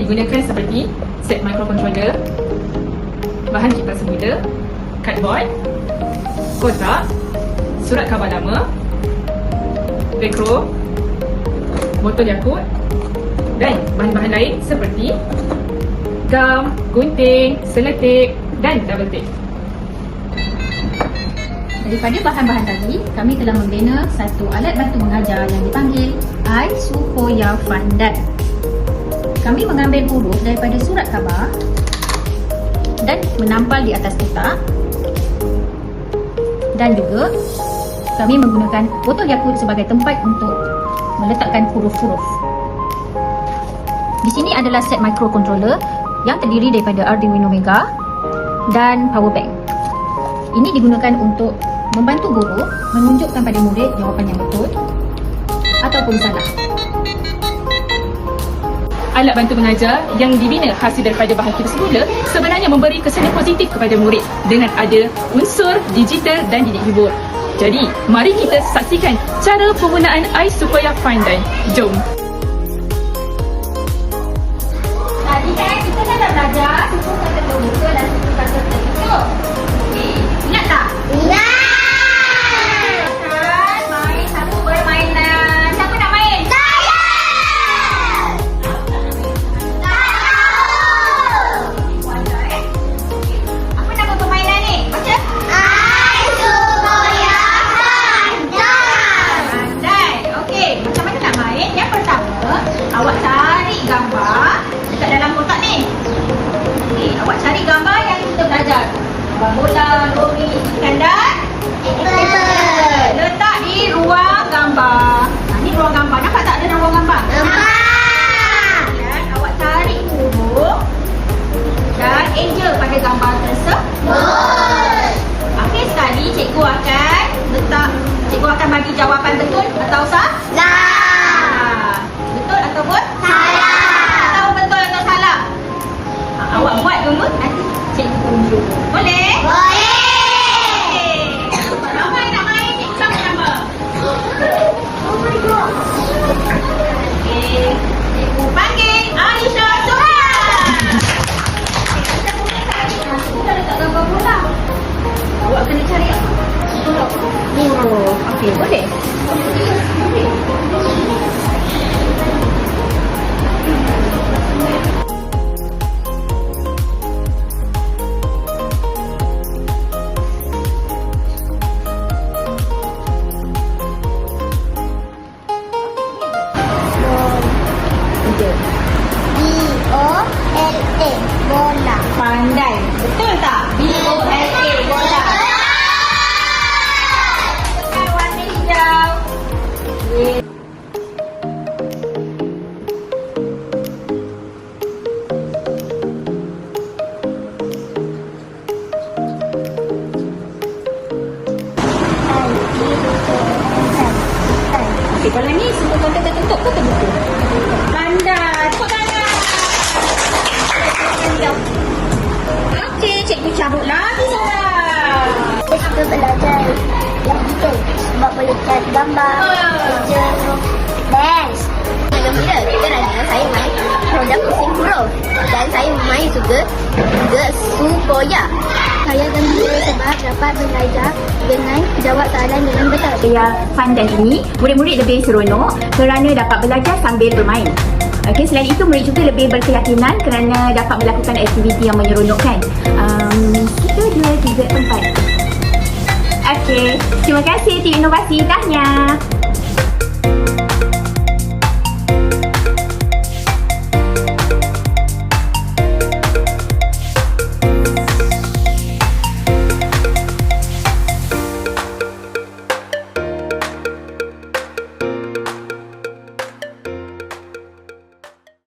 digunakan seperti set microcontroller, bahan kipas muda, cardboard, kotak, surat khabar lama, velcro, botol Yakult dan bahan-bahan lain seperti gam, gunting, selotip dan double tape. Daripada bahan-bahan tadi, kami telah membina satu alat bantu mengajar yang dipanggil iSupoya Pandai. Kami mengambil huruf daripada surat khabar dan menampal di atas kotak, dan juga kami menggunakan botol Yakult sebagai tempat untuk meletakkan huruf-huruf. Di sini adalah set microcontroller yang terdiri daripada Arduino Mega dan power bank. Ini digunakan untuk membantu guru menunjukkan pada murid jawapan yang betul ataupun salah. Alat bantu mengajar yang dibina hasil daripada bahan kipas semula sebenarnya memberi kesan yang positif kepada murid dengan ada unsur digital dan didik hibur. Jadi, mari kita saksikan cara penggunaan iSupoya Pandai. Jom! Tadi kan kita dah belajar suku kata terbuka dan suku kata tertutup. Okey, ingat tak? Ingat! Kan main satu permainan. Siapa nak main? Saya! Apa nama permainan ni? Baca. iSupoya Pandai! Pandai. Okey, macam mana nak main? Yang pertama, awak cari gambar dekat dalam kotak ni. Okey, awak cari gambar yang kita belajar. Gambar bola, lori, ikan dan letak di ruang gambar. Ni ruang gambar. Nampak tak ada ruang gambar? Nampak! Dan awak cari huruf dan angel pada gambar tersebut. Akhir sekali, cikgu akan bagi jawapan betul atau salah. Lah! Betul ataupun Salah! tahu betul atau salah. Awak buat dulu, nanti cikgu tunjuk. Boleh? Boleh! Okey. Ramai nak main, cikgu sama nama. Oh my god! Okey. Cikgu panggil Aisyah Suhaib. Kita mula cari. Kita letak gambar bola. Awak kena cari apa? Huruf. Okey, boleh? B-O-L-A bola. Pandai. Betul tak? B-O-L-A, bola. Tekan warna hijau. Okey, kalau ni semua kata tertutup ke terbuka? Pandai. Tepuk tangan. Okey, cikgu cabut lagi sekarang. Saya suka belajar yang detail sebab boleh cari gambar, kerja, dance. Gembira kerana saya main produk pusing huruf dan saya main juga Supoya. Saya gembira sebab dapat belajar dengan jawab soalan dengan betul. Yang Pandai ini, murid-murid lebih seronok kerana dapat belajar sambil bermain. Okey, selain itu murid juga lebih berkeyakinan kerana dapat melakukan aktiviti yang menyeronokkan. Kita 2, 3, 4. Okey, terima kasih tim inovasi. Tahniah.